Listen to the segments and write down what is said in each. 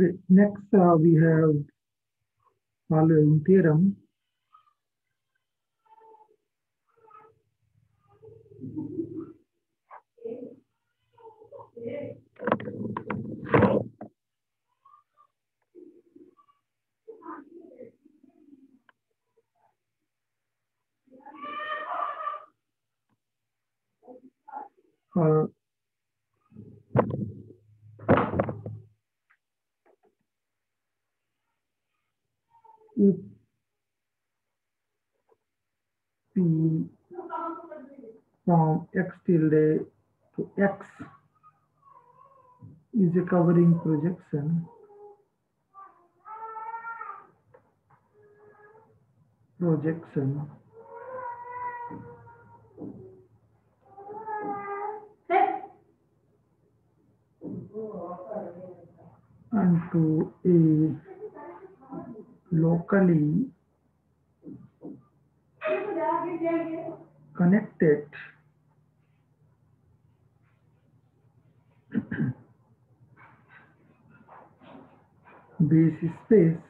Okay, next we have following theorem. If P from x tilde to x is a covering projection, onto a locally connected base space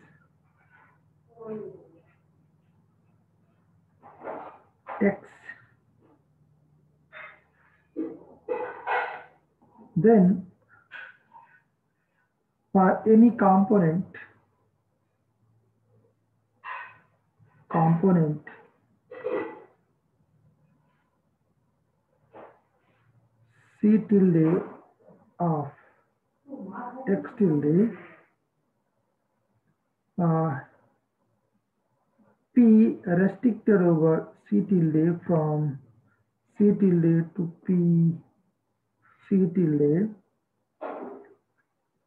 x, then for any component C tilde of x tilde P restricted over C tilde from C tilde to P C tilde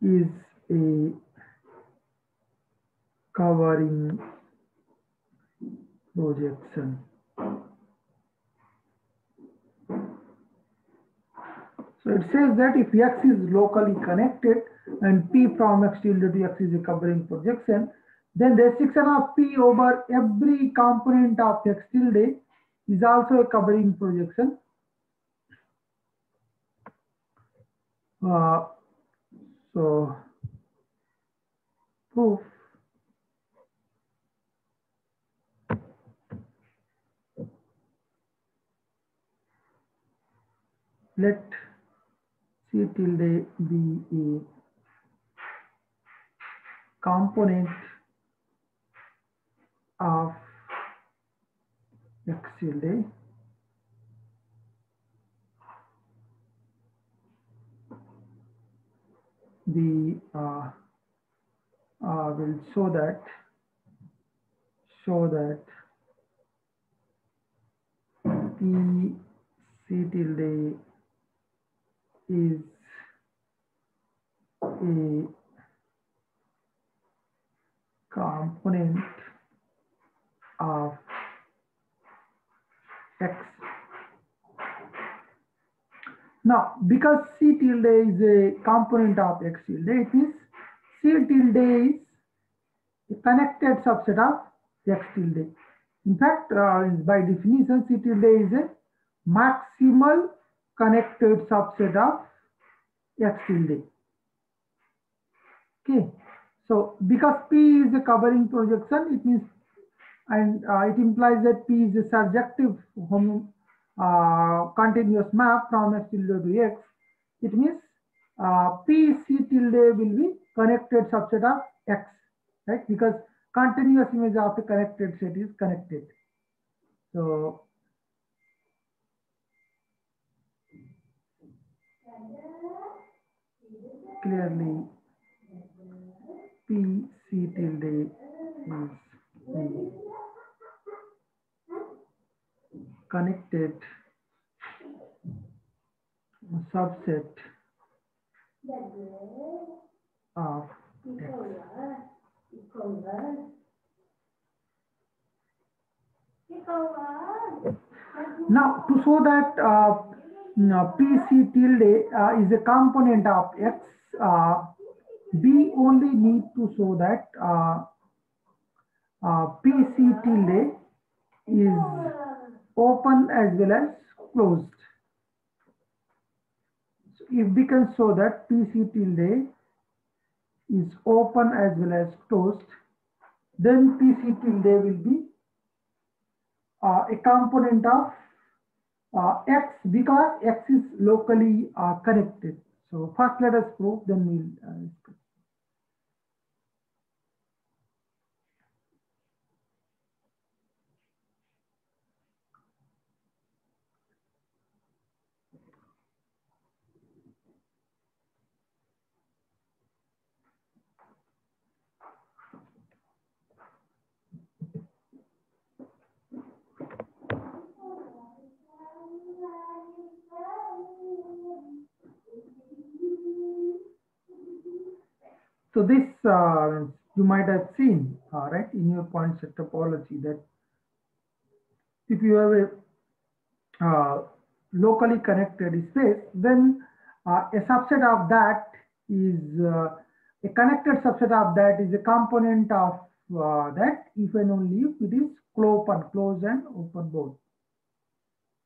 is a covering projection. So it says that if x is locally connected and P from x tilde to x is a covering projection, then restriction of P over every component of x tilde is also a covering projection. So proof. Let C tilde be a component of x tilde we will show that P C tilde is a component of x. Now, because C tilde is a component of x tilde, it means C tilde is a connected subset of x tilde. In fact, by definition, C tilde is a maximal connected subset of x tilde. Okay, so because P is a covering projection, it means, and it implies that P is a surjective continuous map from x tilde to x. It means P C tilde will be connected subset of x, right? Because continuous image of a connected set is connected. So clearly P C tilde is a connected subset of x. Now, to show that PC tilde is a component of x, we only need to show that PC tilde is open as well as closed. So if we can show that PC tilde is open as well as closed, then PC tilde will be a component of X, because X is locally connected. So first let us prove, then we'll discuss. So this you might have seen, right, in your point set topology, that if you have a locally connected space, then a subset of that is a connected subset of that is a component of that if and only if it is open, closed and open both.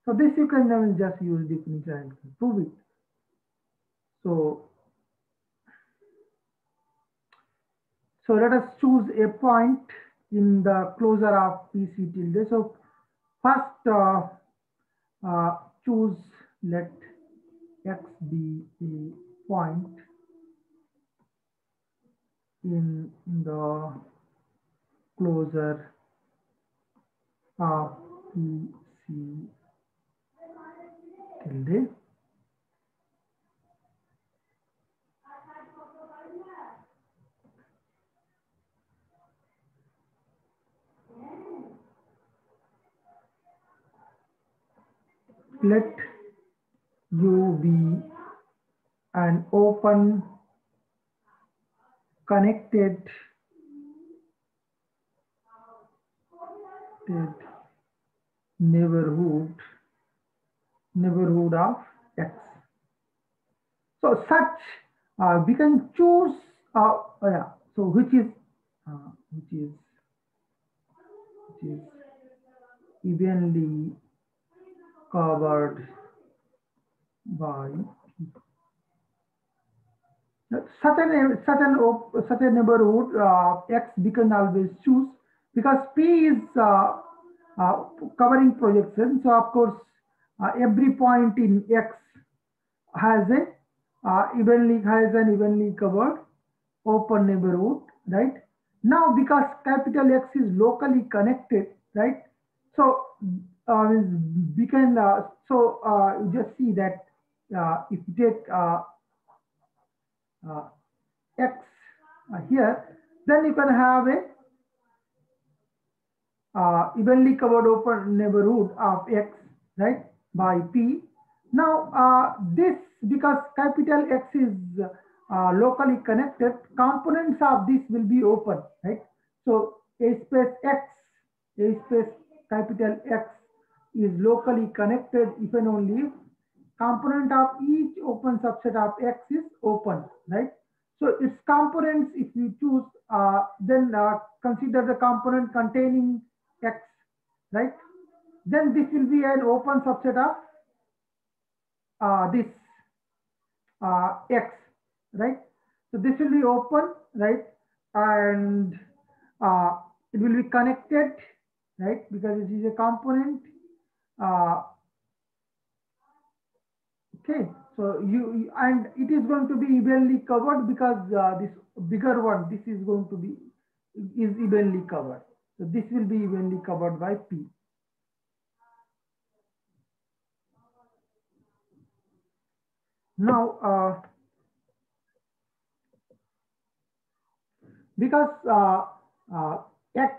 So this you can just use definition and prove it. So let us choose a point in the closure of PC tilde. So first choose, let X be a point in the closure of PC tilde. Let U be an open connected neighborhood of X. So such we can choose yeah, so which is evenly covered by such a neighborhood X we can always choose, because P is covering projection. So of course every point in X has a has an evenly covered open neighborhood, right? Now because capital X is locally connected, right? So we can you just see that if you take X here, then you can have a evenly covered open neighborhood of X, right, by P. Now this, because capital X is locally connected, components of this will be open, right? So A space X, A space capital X is locally connected if and only if component of each open subset of X is open, right? So its components, if we choose, then consider the component containing X, right? Then this will be an open subset of this X, right? So this will be open, right? And it will be connected, right? Because it is a component. Okay, so and it is going to be evenly covered, because this bigger one, this is going to be evenly covered. So this will be evenly covered by P. Now, because X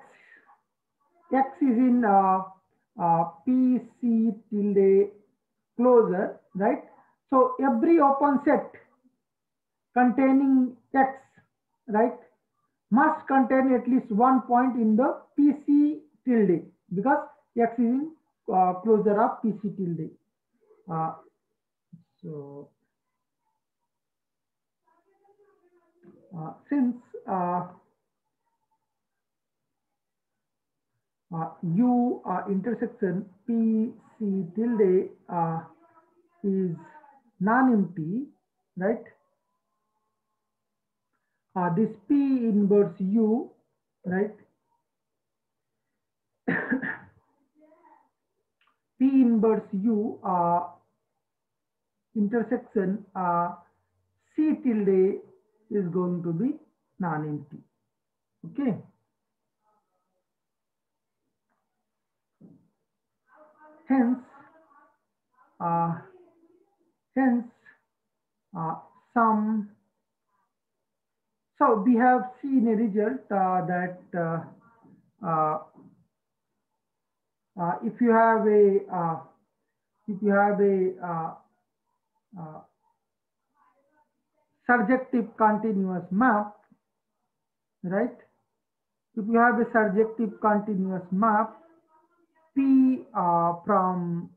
is in PC tilde closure, right? So every open set containing X, right, must contain at least one point in the PC tilde, because X is in closure of PC tilde. So since U intersection PC tilde is non-empty, right? this P inverse U, right? P inverse U intersection C tilde is going to be non-empty. Okay. Hence, some. So we have seen a result that if you have a surjective continuous map, right? If you have a surjective continuous map, P from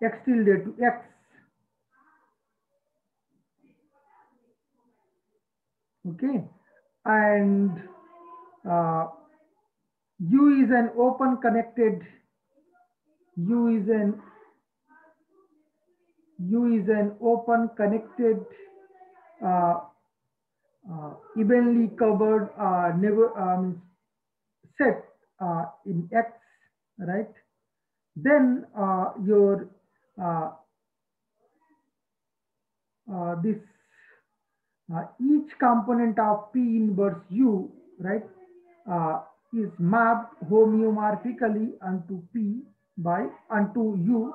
x tilde to x, okay, and U is an open connected, U is an open connected evenly covered set in X, right? Then your this each component of P inverse U, right, is mapped homeomorphically onto U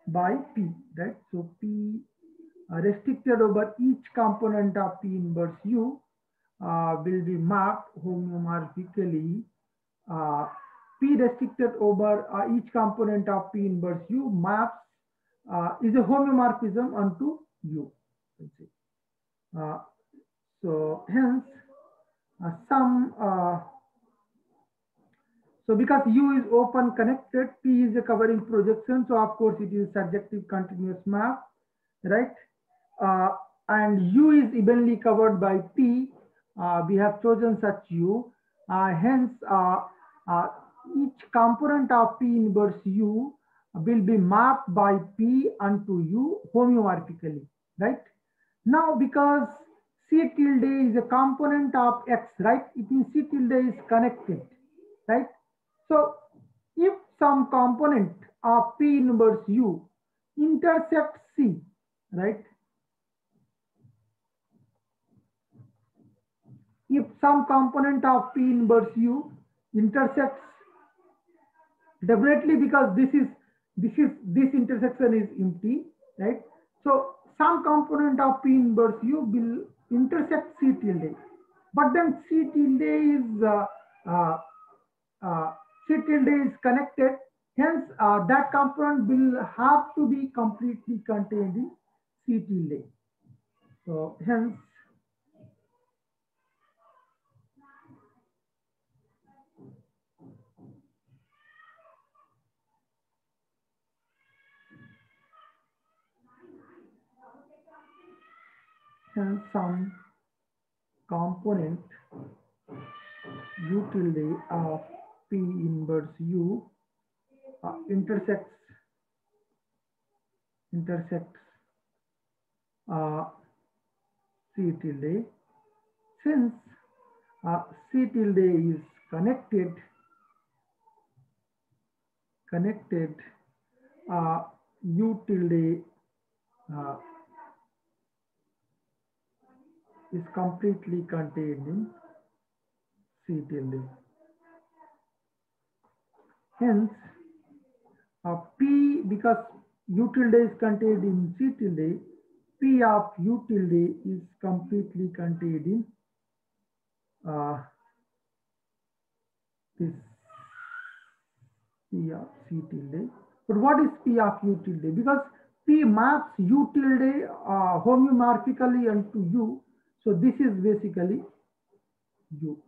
by P, right? So P restricted over each component of P inverse U will be mapped homeomorphically. P restricted over each component of P inverse U maps is a homeomorphism onto U. So hence so because U is open connected, P is a covering projection, so of course it is surjective continuous map, right? And U is evenly covered by P. We have chosen such U. Hence, each component of P inverse U will be mapped by P onto U homeomorphically, right? Now, because C tilde is a component of X, right? It means C tilde is connected, right? So, if some component of P inverse U intersects C, right? If some component of P inverse U intersects, definitely because this intersection is empty, right? So some component of P inverse U will intersect C tilde, but then C tilde is connected. Hence, that component will have to be completely contained in C tilde. So hence, some component U tilde of P inverse U intersects C tilde. Since C tilde is connected, U tilde is completely contained in C tilde. Hence, P, because U tilde is contained in C tilde, P of U tilde is completely contained in this P of C tilde. But what is P of U tilde? Because P maps U tilde homeomorphically onto U. So this is basically U.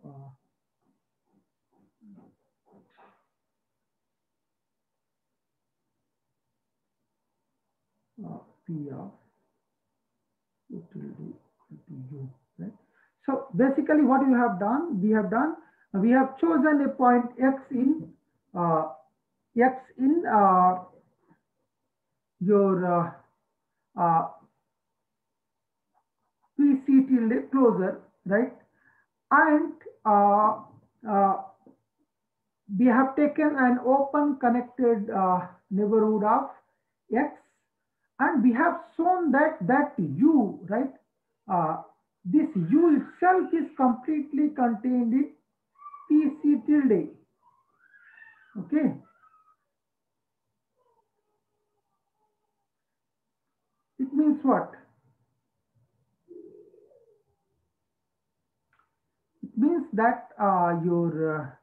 P of U tilde to U, right? So basically what we have done, we have chosen a point X in your PC tilde closure, right? And uh, we have taken an open connected neighborhood of x, and we have shown that u, right, this u itself is completely contained in PC tilde. Okay, it means what? It means that your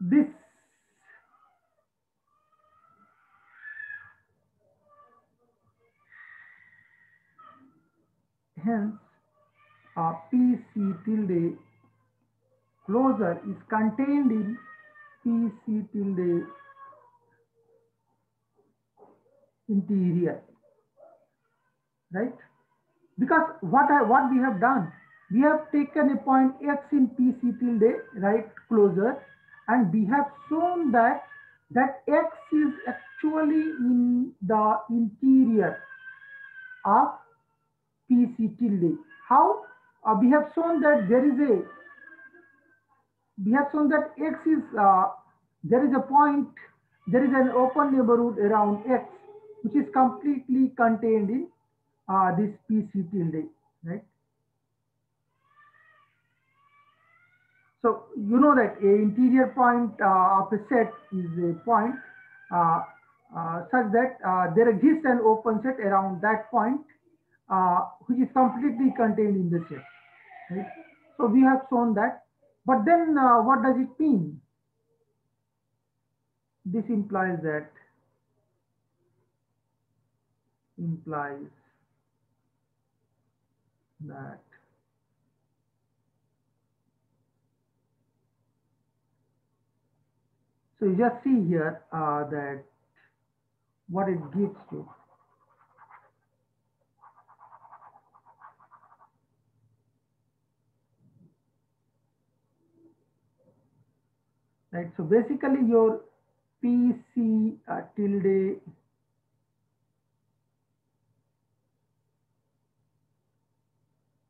this hence PC tilde closure is contained in PC tilde interior, right? Because what we have done, we have taken a point x in PC tilde, right, closure, and we have shown that x is actually in the interior of PC tilde. How? We have shown that we have shown that x is there is a point, there is an open neighborhood around x which is completely contained in this PC tilde, right? So you know that a interior point of a set is a point uh, such that there exists an open set around that point which is completely contained in the set, right? So we have shown that, but then what does it mean? This implies implies that so you just see here that what it gives you. Right, so basically your PC tilde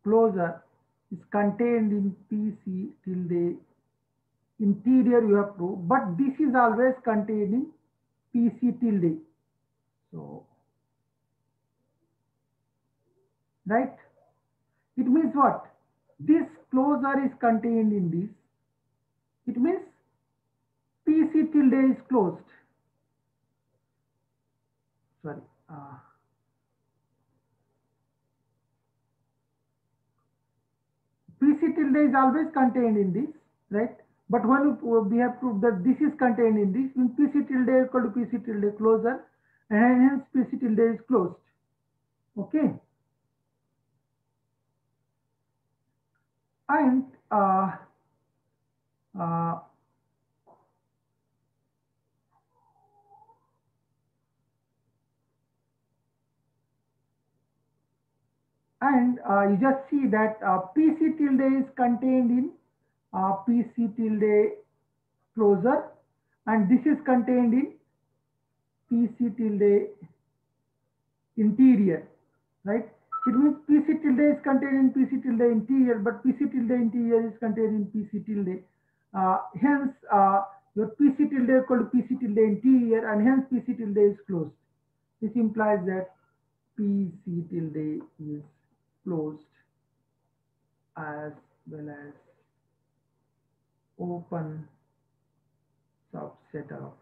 closure is contained in PC tilde interior, you have proved, but this is always contained in PC tilde. So, right, it means what? This closure is contained in this. It means PC tilde is closed. Sorry. PC tilde is always contained in this, right? But when we have proved that this is contained in this, when PC tilde equal to PC tilde closure, and hence PC tilde is closed. Okay. And uh, you just see that PC tilde is contained in PC tilde closure, and this is contained in PC tilde interior, right? It means PC tilde is contained in PC tilde interior, but PC tilde interior is contained in PC tilde. Hence, your PC tilde equal to PC tilde interior, and hence PC tilde is closed. This implies that PC tilde is closed as well as open subset of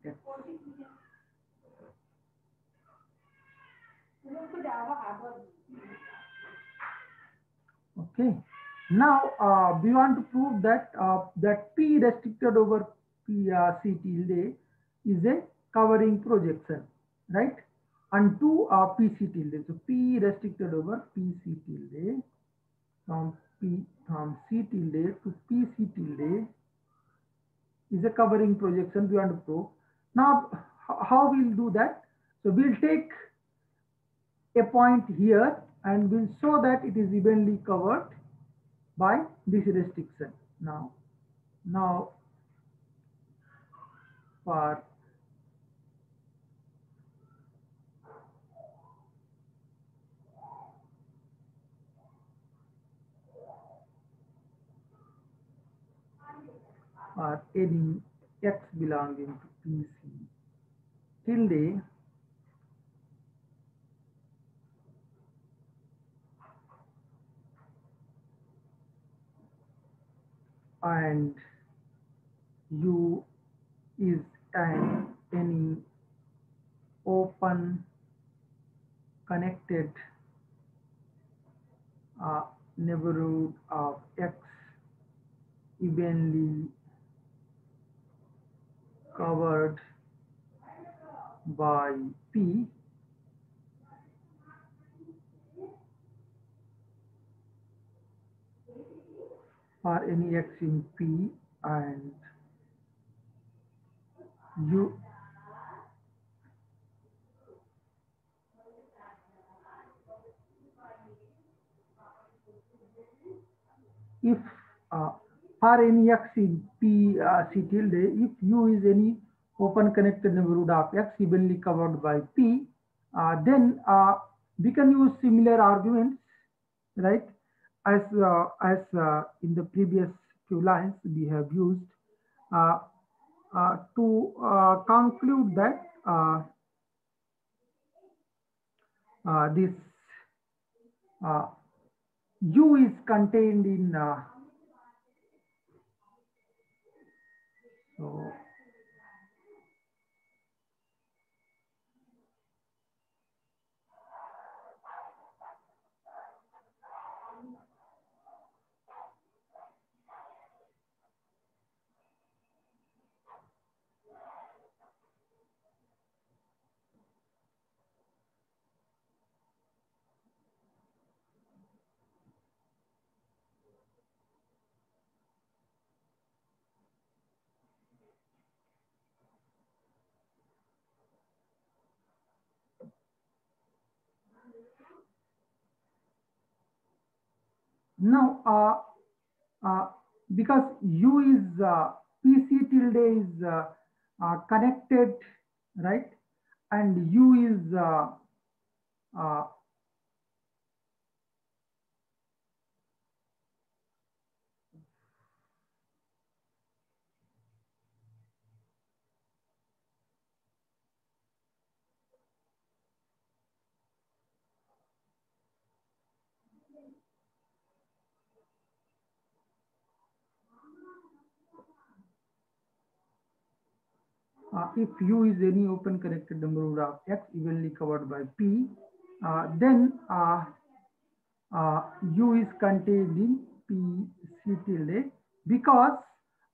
X. Okay. Now we want to prove that that P restricted over P C tilde is a covering projection, right? Onto PC tilde. So P restricted over PC tilde from C tilde to PC tilde is a covering projection we want to prove. Now, how we'll do that? So we'll take a point here and we'll show that it is evenly covered by this restriction. Now, Now for any x belonging to PC tilde and U is any open connected neighborhood of X evenly covered by P, or any X in P and U if for any X in P C tilde, if U is any open connected neighborhood of X evenly covered by P, then we can use similar arguments, right? As in the previous few lines we have used uh, to conclude that this U is contained in so now because U is PC tilde is connected, right? And U is uh, if U is any open connected neighborhood of X evenly covered by P, then U is contained in PC tilde because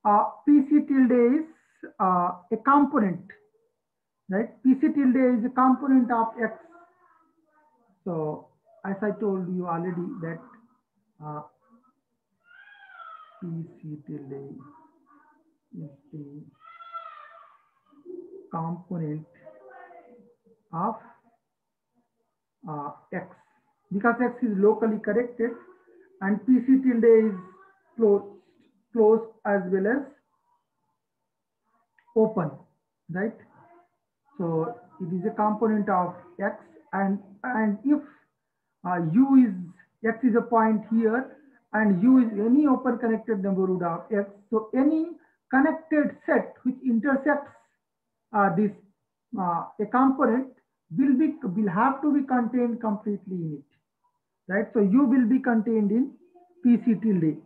PC tilde is a component, right? PC tilde is a component of X. So as I told you already that PC tilde is the component of X because X is locally connected and PC tilde is closed as well as open, right? So it is a component of X and if U is X is a point here and U is any open connected neighborhood of X. So any connected set which intersects this a component will have to be contained completely in it, right? So U will be contained in PC tilde.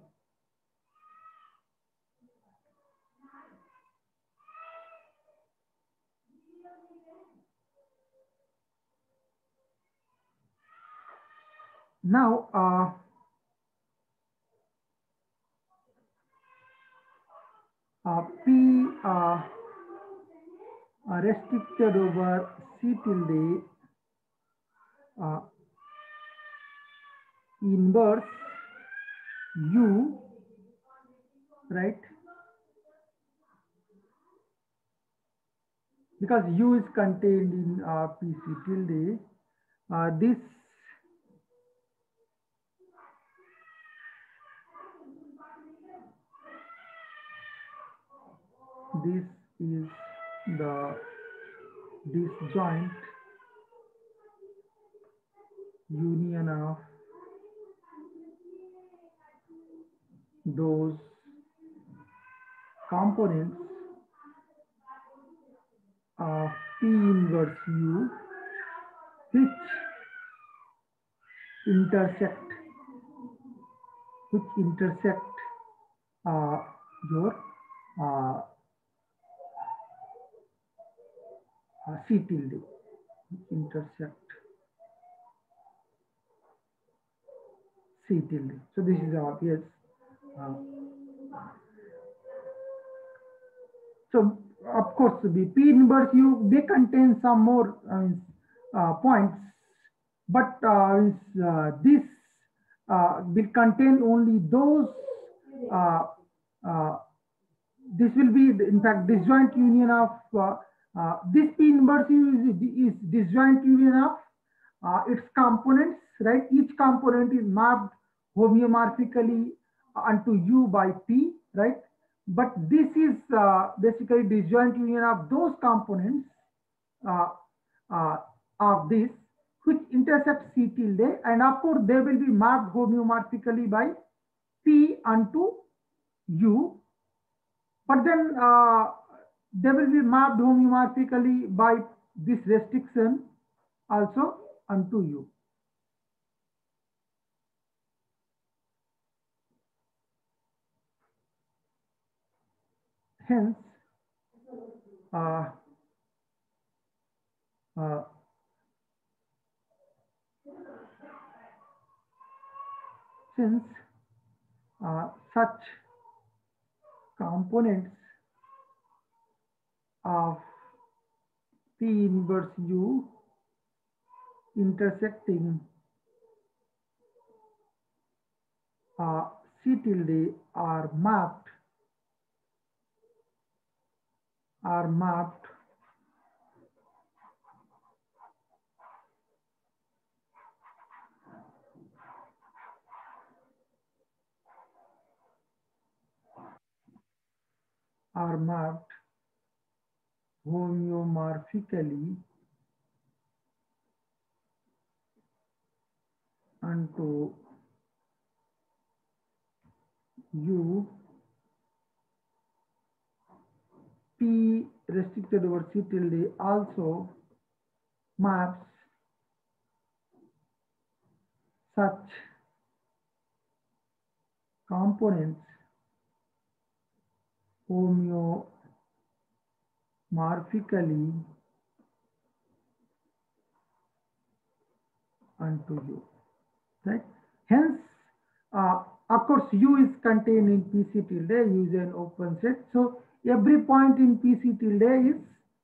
Now P restricted over C tilde inverse U, right? Because U is contained in PC tilde, this this is the disjoint union of those components of P inverse U which intersect your C tilde, intersect C tilde. So this is obvious. So of course the P inverse U they contain some more points, but this will contain only those. This will be in fact disjoint union of this P inverse U is disjoint union of its components, right? Each component is mapped homeomorphically onto U by P, right? But this is basically disjoint union of those components uh, of this which intersect C tilde, and of course they will be mapped homeomorphically by P onto U, but then they will be mapped homeomorphically by this restriction also onto U. Hence, since such components of P inverse U intersecting C tilde are mapped homeomorphically onto U. P restricted over C tilde also maps such components homeomorphically onto U, right? Hence, of course, U is contained in PC tilde, U is an open set. So every point in PC tilde is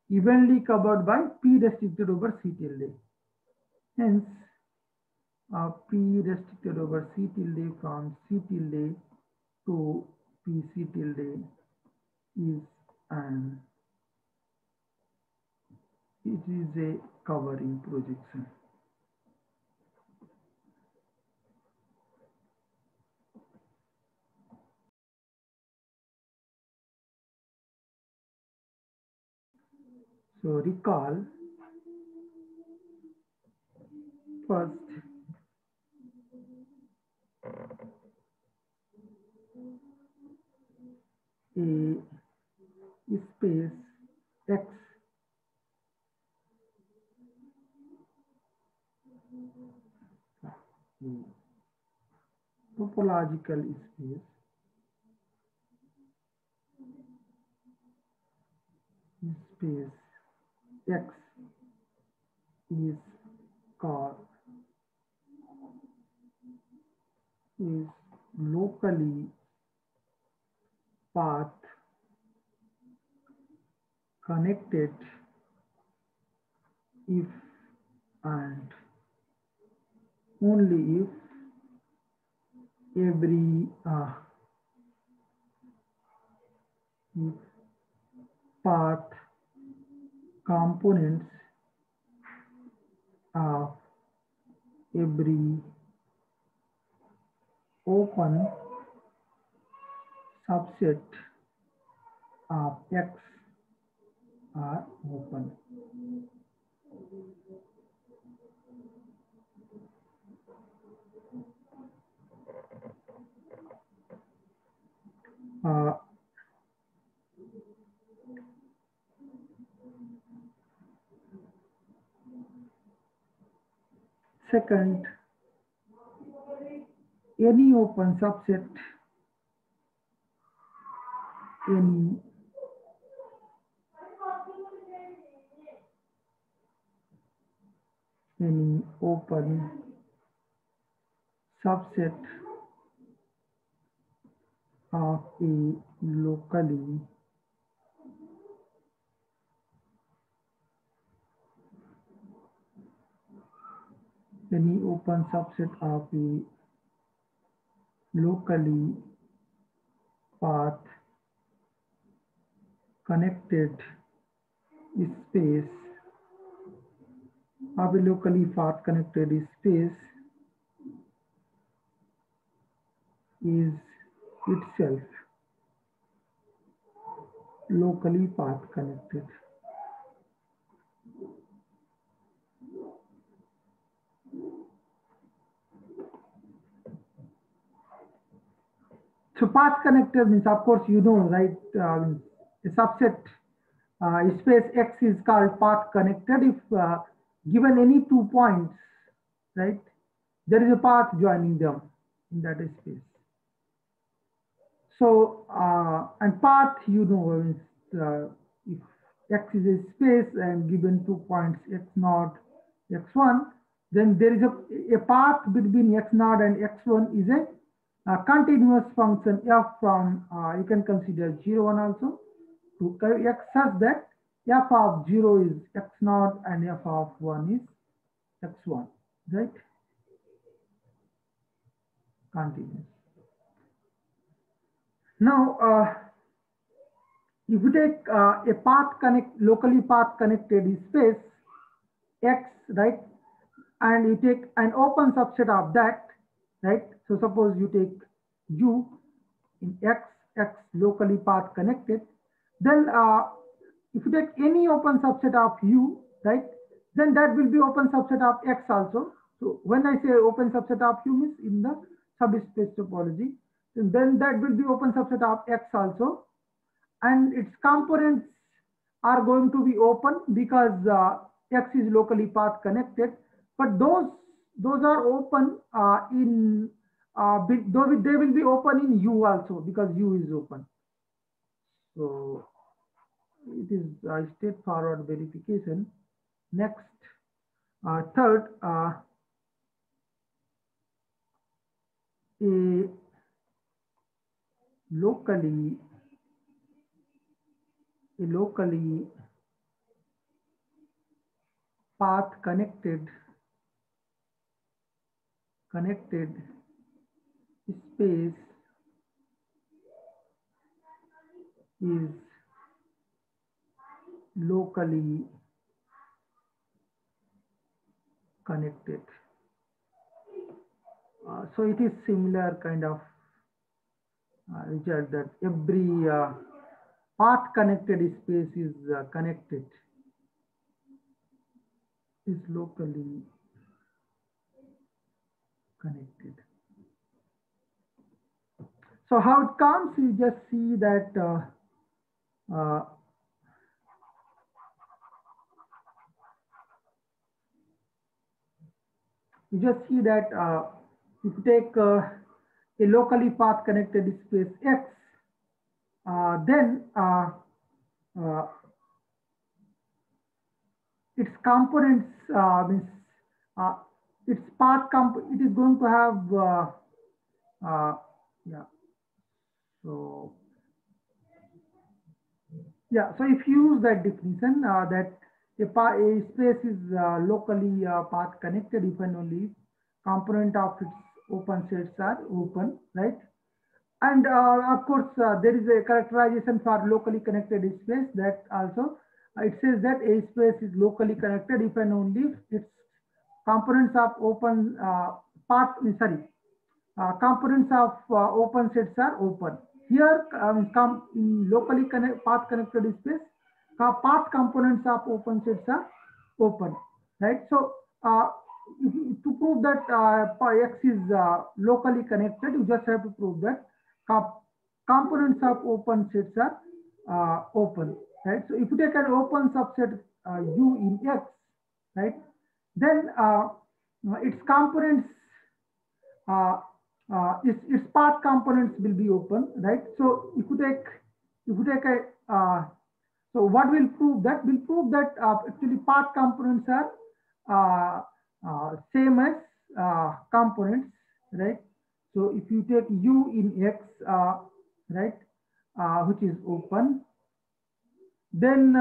evenly covered by P restricted over C tilde. Hence, P restricted over C tilde from C tilde to PC tilde is a covering projection. So recall first a space X topological space X is locally path connected if and only if every path components of every open subset of X are open. Second, any open subset, any open subset of a locally path connected space of a locally path connected space is itself locally path connected. So path connected means, of course, you know, right? A subset space X is called path connected if given any 2 points, right? There is a path joining them in that space. So, and path, you know, is, if X is a space and given 2 points X0, X1, then there is a path between X0 and X1 is a continuous function f from, you can consider 0, 1 also, to X such that f of 0 is X0 and f of 1 is X1, right? Continuous. Now, if you take a locally path connected space X, right, and you take an open subset of that, right? So suppose you take U in X locally path connected, then if you take any open subset of U, right, then that will be open subset of X also. So when I say open subset of U means in the subspace topology, then that will be open subset of X also, and its components are going to be open because X is locally path connected, but those are open in they will be open in U also because U is open. So it is straightforward verification. Next, third, a locally path connected space is locally connected. So it is similar kind of result that every path connected space is connected, is locally connected. So how it comes, you just see that if you take a locally path connected space X, then its components means its path it is going to have yeah. So yeah, so if you use that definition that a space is locally path connected if and only if component of its open sets are open, right? And of course, there is a characterization for locally connected space that also it says that a space is locally connected if and only if its components of open components of open sets are open. Here come in locally path connected space, path components of open sets are open, right? So to prove that X is locally connected, you just have to prove that components of open sets are open, right? So if you take an open subset U in X, right, then its components, its path components will be open, right? So if you take a so what will prove that? Will prove that actually path components are same as components, right? So if you take U in X, right, which is open, then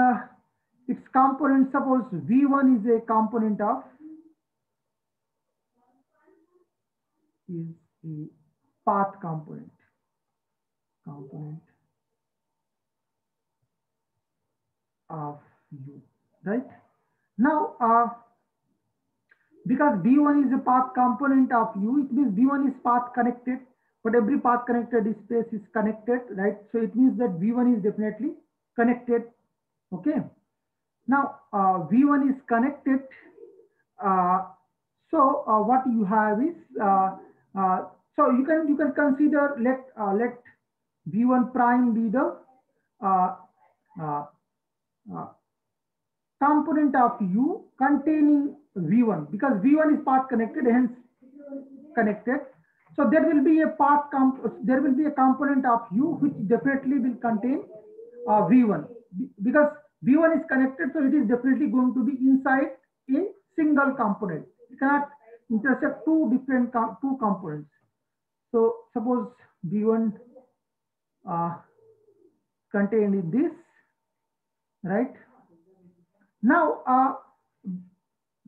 its component, suppose V1 is a component of, is a path component of U, right? Now, because B1 is a path component of U, it means B1 is path connected, but every path connected space is connected, right? So it means that V1 is definitely connected, okay? Now, V1 is connected. So what you have is, so you can consider, let V1 prime be the uh, component of U containing V1, because V1 is path connected, hence connected. So there will be a there will be a component of U which definitely will contain V1, because V1 is connected, so it is definitely going to be inside a single component. You cannot intersect two different two components. So suppose V1 contained in this, right? Now,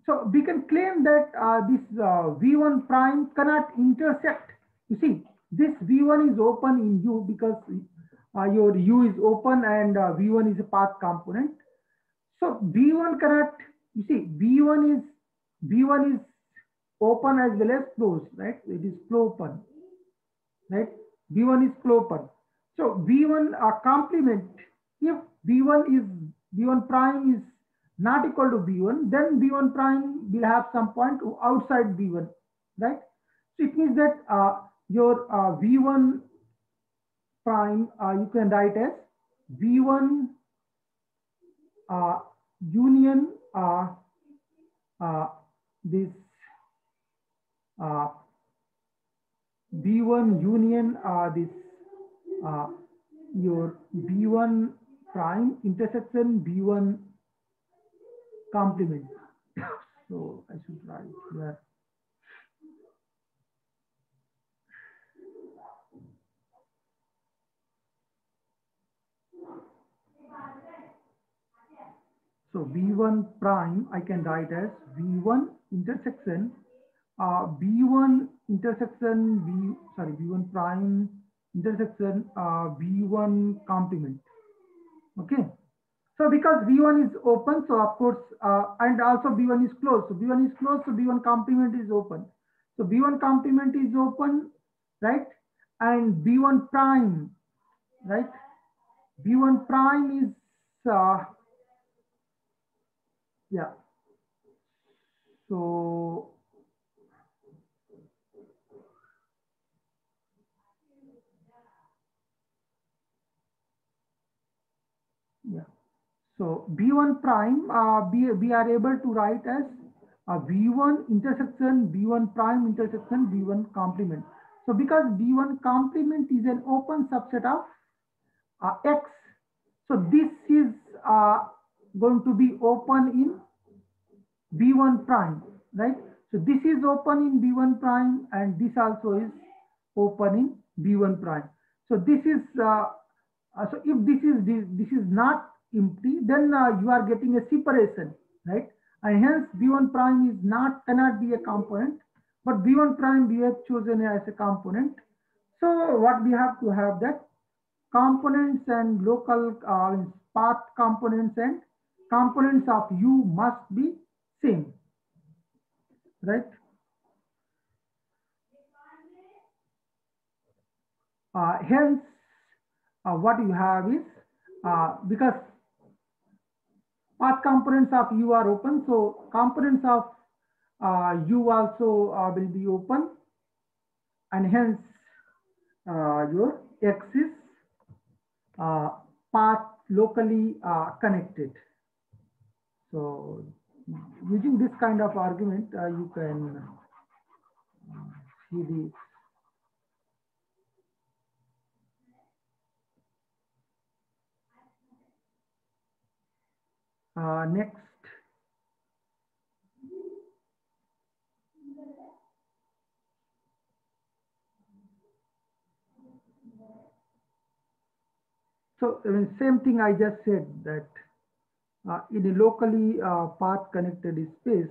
so we can claim that this V1 prime cannot intersect. You see, this V1 is open in U because your U is open and V1 is a path component. So V1 cannot, you see, V1 is open as well as closed, right? It is flow open, right? V1 is flow open. So V1 complement, if V1 prime is not equal to V1, then V1 prime will have some point outside V1, right? So it means that your V1 prime, you can write as V1 union this V1 union this your V1 prime intersection V1 complement. So I should write here. So V1 prime I can write as V1 intersection V1 intersection V1 prime intersection V1 complement. Okay. So because V1 is open, so of course, and also V1 is closed. So V1 is closed, so V1 complement is open. So V1 complement is open, right? And V1 prime, right? V1 prime is, yeah. So, yeah. So V1 prime, we are able to write as V1 intersection V1 prime intersection V1 complement. So because V1 complement is an open subset of X, so this is going to be open in V1 prime, right? So this is open in V1 prime and this also is open in V1 prime. So this is, so if this is not empty, then you are getting a separation, right? And hence V1 prime is cannot be a component, but V1 prime we have chosen as a component. So what we have to have that components and local path components and components of U must be same, right? Hence, what you have is, because path components of U are open, so components of U also will be open, and hence your X is path locally connected. So using this kind of argument, you can see this. Next, so same thing I just said, that in a locally path connected space,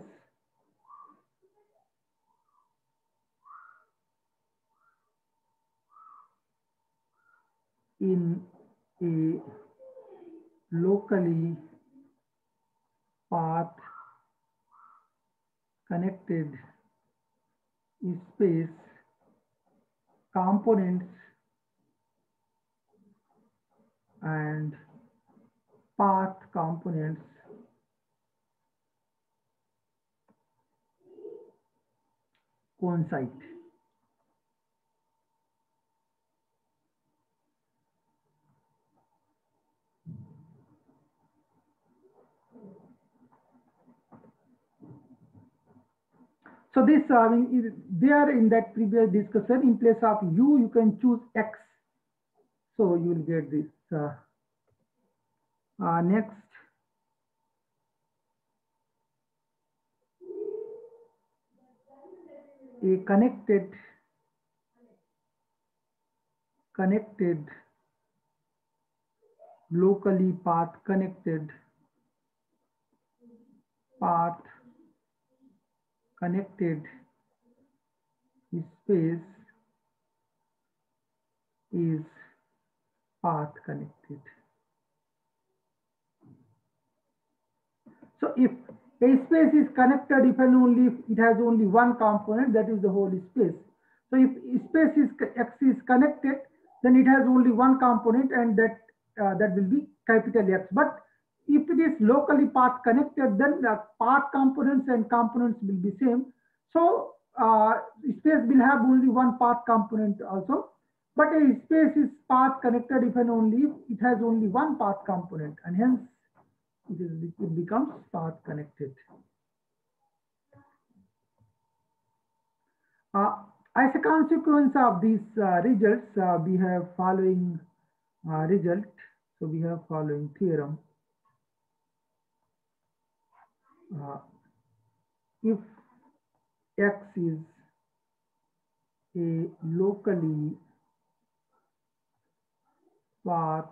in a locally path connected space, components and path components coincide. So this, there in that previous discussion, in place of U, you can choose X. So you will get this. Next, a connected locally path connected space is path connected. So if a space is connected if and only if it has only one component, that is the whole space. So if space is X is connected, then it has only one component, and that will be capital X. But if it is locally path connected, then the path components and components will be same. So space will have only one path component also. But a space is path connected if and only if it has only one path component, and hence it becomes path connected. As a consequence of these results, we have following result. So we have following theorem. If X is a locally path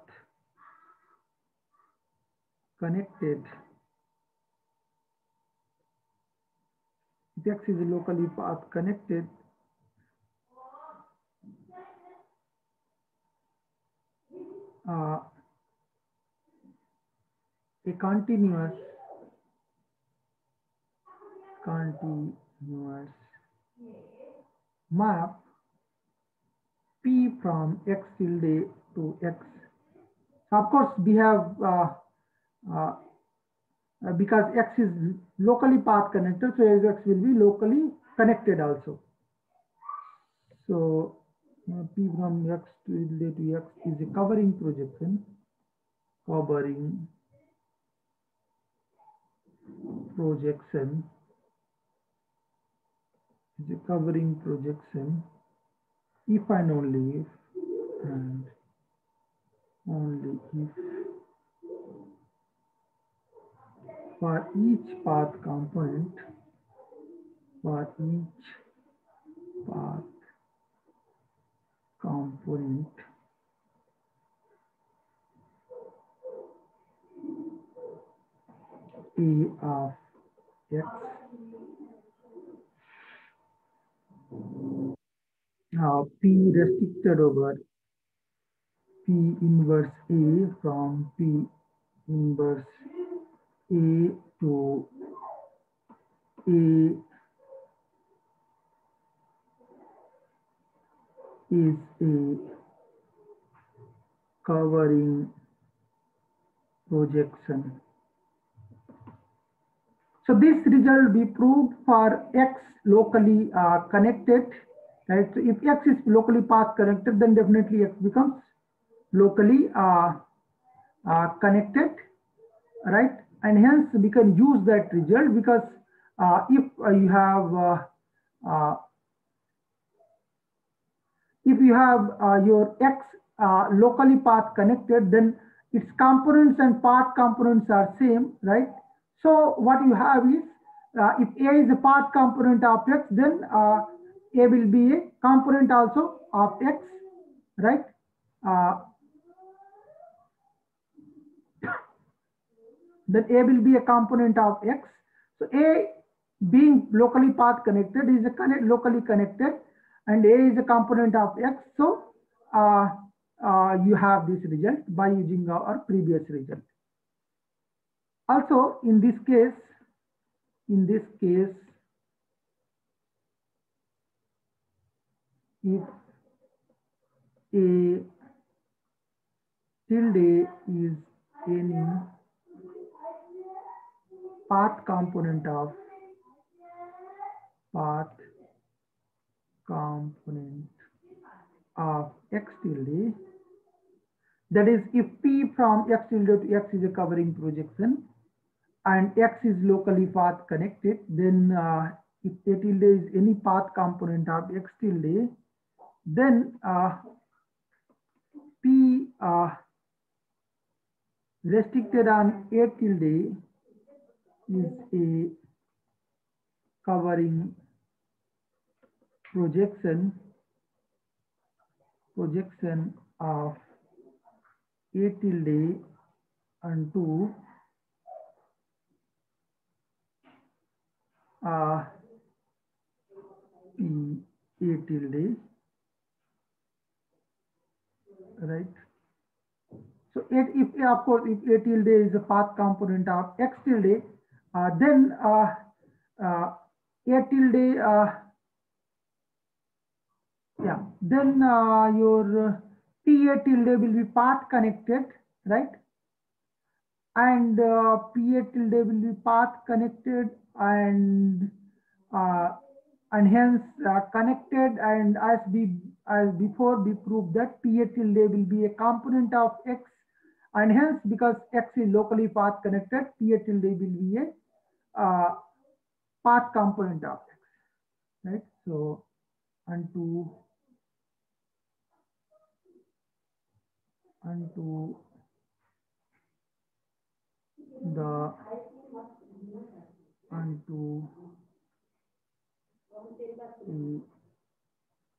connected, if X is a locally path connected, a continuous map P from X tilde to X. Of course, we have because X is locally path connected, so X will be locally connected also. So P from X tilde to X is a covering projection. Is a covering projection if and only if for each path component A of X P restricted over P inverse A from P inverse A to A is a covering projection. So this result we proved for X locally connected, right? So if X is locally path connected, then definitely X becomes locally connected, right? And hence we can use that result because if you have your X locally path connected, then its components and path components are same, right? So what you have is, if A is a path component of X, then A will be a component also of X, right? Then A will be a component of X. So A being locally path connected is locally connected, and A is a component of X. So you have this result by using our previous result. Also, in this case, if A tilde is any path component of X tilde, that is, if P from X tilde to X is a covering projection and X is locally path connected, then if A tilde is any path component of X tilde, then P restricted on A tilde is a covering projection of A tilde onto P A tilde, right? So if of course if A tilde is a path component of X tilde, then A tilde then your PA tilde will be path connected, right? And PA tilde will be path connected and hence connected, and as before we proved that PA tilde will be a component of X, and hence because X is locally path connected, PA tilde will be a path component of X, right? So onto the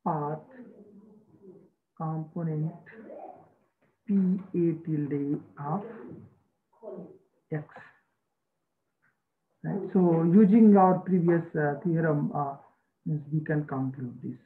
path component PA tilde of X, right? So using our previous theorem, we can conclude this.